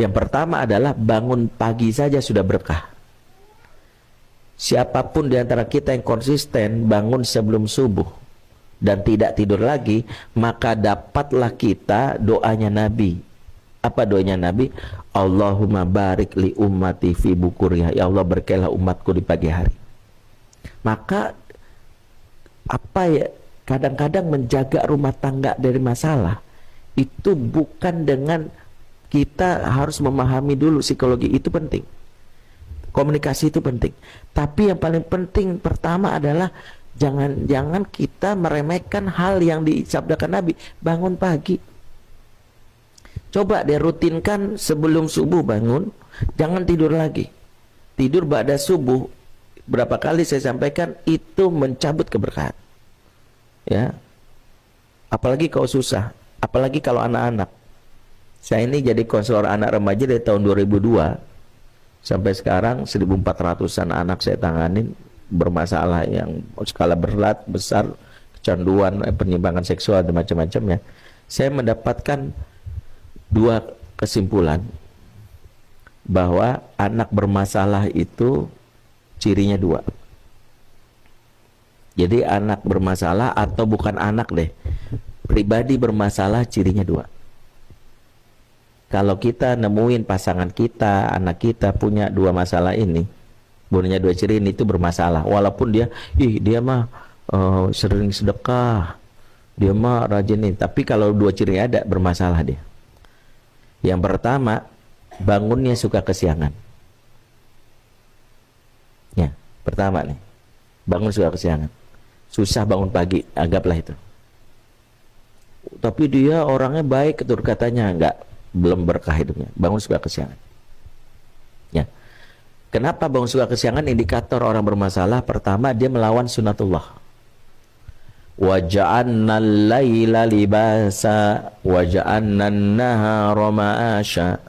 Yang pertama adalah bangun pagi saja sudah berkah. Siapapun di antara kita yang konsisten bangun sebelum subuh dan tidak tidur lagi, maka dapatlah kita doanya Nabi. Apa doanya Nabi? Allahumma barik li ummati fi bukuriha. Ya Allah, berkailah umatku di pagi hari. Maka apa ya, kadang-kadang menjaga rumah tangga dari masalah itu bukan dengan kita harus memahami dulu psikologi, itu penting. Komunikasi itu penting. Tapi yang paling penting pertama adalah jangan kita meremehkan hal yang disabdakan Nabi. Bangun pagi. Coba deh rutinkan sebelum subuh bangun, jangan tidur lagi. Tidur ba'da subuh, berapa kali saya sampaikan, itu mencabut keberkahan. Ya. Apalagi kalau susah, apalagi kalau anak-anak. Saya ini jadi konselor anak remaja dari tahun 2002. Sampai sekarang 1.400-an anak saya tanganin bermasalah yang skala berat, besar, kecanduan, penyimpangan seksual dan macam-macamnya. Saya mendapatkan dua kesimpulan bahwa anak bermasalah itu cirinya dua. Jadi anak bermasalah atau bukan anak deh, pribadi bermasalah cirinya dua. Kalau kita nemuin pasangan kita, anak kita punya dua masalah ini, punya dua ciri ini, itu bermasalah. Walaupun dia mah sering sedekah, dia mah rajin ini, tapi kalau dua ciri ada, bermasalah dia. Yang pertama, bangunnya suka kesiangan. Ya, pertama nih, bangun suka kesiangan. Susah bangun pagi, anggaplah itu. Tapi dia orangnya baik, ketur katanya, enggak, belum berkah hidupnya. Bangun suka kesiangan. Ya. Kenapa bangun suka kesiangan? Indikator orang bermasalah, pertama dia melawan sunatullah. Wa ja'alna al-laila libasa wa ja'alna an-nahara ma'asha.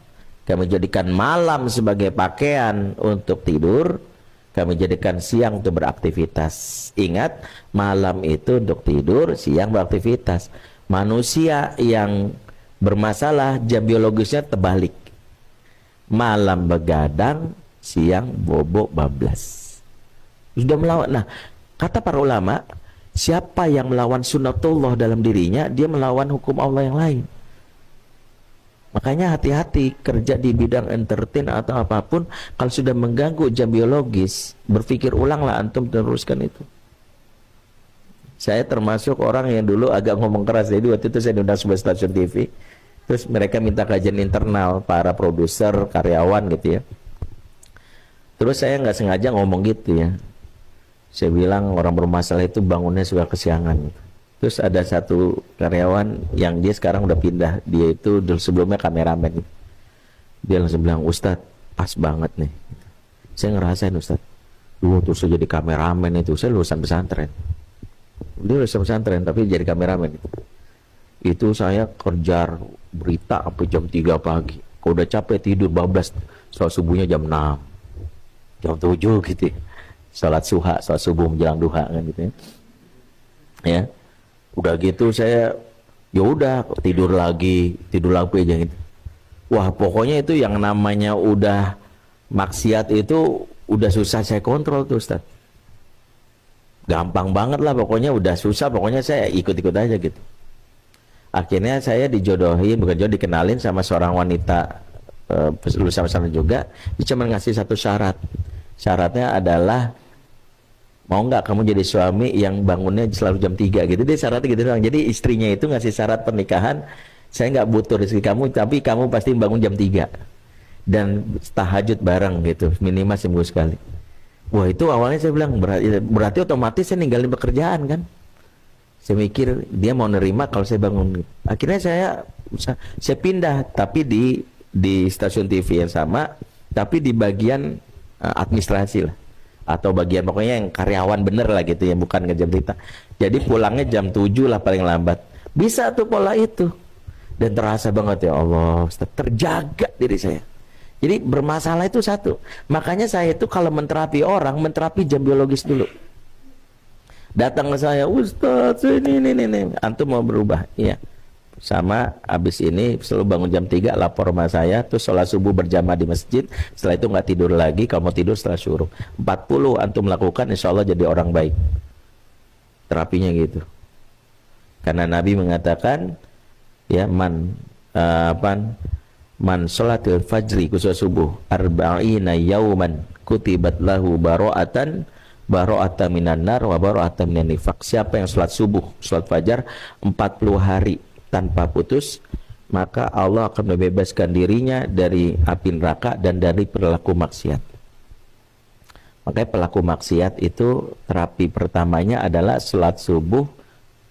Kami jadikan malam sebagai pakaian untuk tidur, kami jadikan siang untuk beraktivitas. Ingat, malam itu untuk tidur, siang beraktivitas. Manusia yang bermasalah jam biologisnya terbalik. Malam begadang, siang bobo bablas. Sudah melawan. Nah, kata para ulama, siapa yang melawan sunatullah dalam dirinya, dia melawan hukum Allah yang lain. Makanya hati-hati kerja di bidang entertain atau apapun, kalau sudah mengganggu jam biologis, berpikir ulanglah antum teruskan itu. Saya termasuk orang yang dulu agak ngomong keras. Jadi waktu itu saya diundang sebuah stasiun TV, terus mereka minta kajian internal para produser, karyawan gitu ya. Terus saya nggak sengaja ngomong gitu ya. Saya bilang orang bermasalah itu bangunnya suka kesiangan gitu. Terus ada satu karyawan yang dia sekarang udah pindah, dia itu dulu sebelumnya kameramen gitu. Dia langsung bilang, Ustadz pas banget nih. Saya ngerasain Ustadz, terus saya jadi kameramen itu, saya lulusan pesantren. Dia lulusan pesantren tapi jadi kameramen gitu. Itu saya kerja berita sampai jam 3 pagi. Kalau udah capek tidur bablas, sholat subuhnya jam 6, jam 7 gitu ya. Sholat subuh menjelang duha kan gitu ya. Ya, udah gitu saya ya udah tidur lagi aja gitu. Wah, pokoknya itu yang namanya udah maksiat itu udah susah saya kontrol tuh Ustaz. Gampang banget lah pokoknya, udah susah, pokoknya saya ikut-ikut aja gitu. Akhirnya saya dijodohin, bukan jodoh, dikenalin sama seorang wanita lulusan pesantren juga. Dia cuma ngasih satu syarat. Syaratnya adalah mau nggak kamu jadi suami yang bangunnya selalu jam 3 gitu. Dia syaratnya gitu doang. Jadi istrinya itu ngasih syarat pernikahan, saya nggak butuh rezeki kamu, tapi kamu pasti bangun jam 3 dan tahajud bareng gitu, minimal seminggu sekali. Wah, itu awalnya saya bilang berarti otomatis saya ninggalin pekerjaan kan. Saya mikir dia mau nerima kalau saya bangun. Akhirnya saya pindah, tapi di stasiun TV yang sama, tapi di bagian administrasi lah, atau bagian pokoknya yang karyawan bener lah gitu ya, bukan ngejam berita. Jadi pulangnya jam 7 lah paling lambat. Bisa tuh pola itu, dan terasa banget ya Allah, terjaga diri saya. Jadi bermasalah itu satu. Makanya saya itu kalau menterapi orang, menterapi jam biologis dulu. Datang ke saya, Ustaz ini, antum mau berubah? Iya. sama habis ini selalu bangun jam 3 lapor sama saya, terus sholat subuh berjamaah di masjid, setelah itu nggak tidur lagi, kalau mau tidur setelah syuruk. 40 antum lakukan, insya Allah jadi orang baik. Terapinya gitu. Karena Nabi mengatakan ya man sholatil fajri khusus subuh arba'ina yauman kutibat lahu baro'atan minan nar wa baro'atan minan nifaq. Siapa yang sholat subuh, sholat fajar 40 hari tanpa putus, maka Allah akan membebaskan dirinya dari api neraka dan dari perilaku maksiat. Makanya pelaku maksiat itu terapi pertamanya adalah sholat subuh,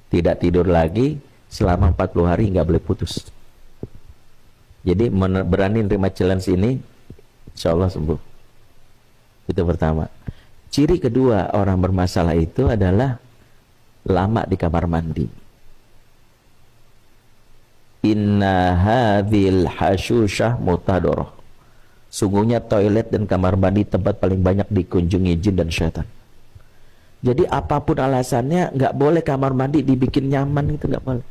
tidak tidur lagi selama 40 hari, nggak boleh putus. Jadi berani nerima challenge ini, insya Allah sembuh. Itu pertama. Ciri kedua orang bermasalah itu adalah lama di kamar mandi. Inna hadhil hashushah mutadoroh. Sungguhnya toilet dan kamar mandi tempat paling banyak dikunjungi jin dan syaitan. Jadi apapun alasannya, nggak boleh kamar mandi dibikin nyaman, itu nggak boleh.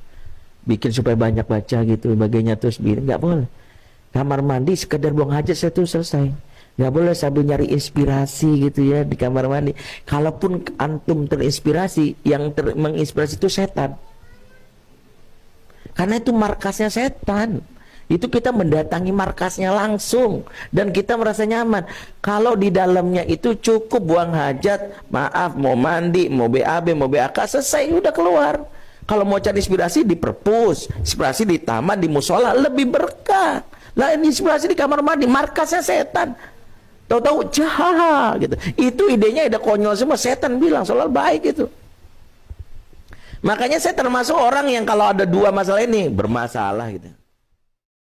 Bikin supaya banyak baca gitu, sebagainya, terus nggak boleh. Kamar mandi sekedar buang hajat itu selesai. Nggak boleh sambil nyari inspirasi gitu ya di kamar mandi. Kalaupun antum terinspirasi, yang menginspirasi itu setan. Karena itu markasnya setan. Itu kita mendatangi markasnya langsung dan kita merasa nyaman. Kalau di dalamnya itu cukup buang hajat, maaf, mau mandi, mau BAB, mau BAK, selesai, udah keluar. Kalau mau cari inspirasi di perpus, inspirasi di taman, di musola, lebih berkah. Lah ini inspirasi di kamar mandi, markasnya setan. Tahu-tahu jahat gitu. Itu idenya ide konyol semua, setan bilang soal baik itu. Makanya saya termasuk orang yang kalau ada dua masalah ini bermasalah gitu.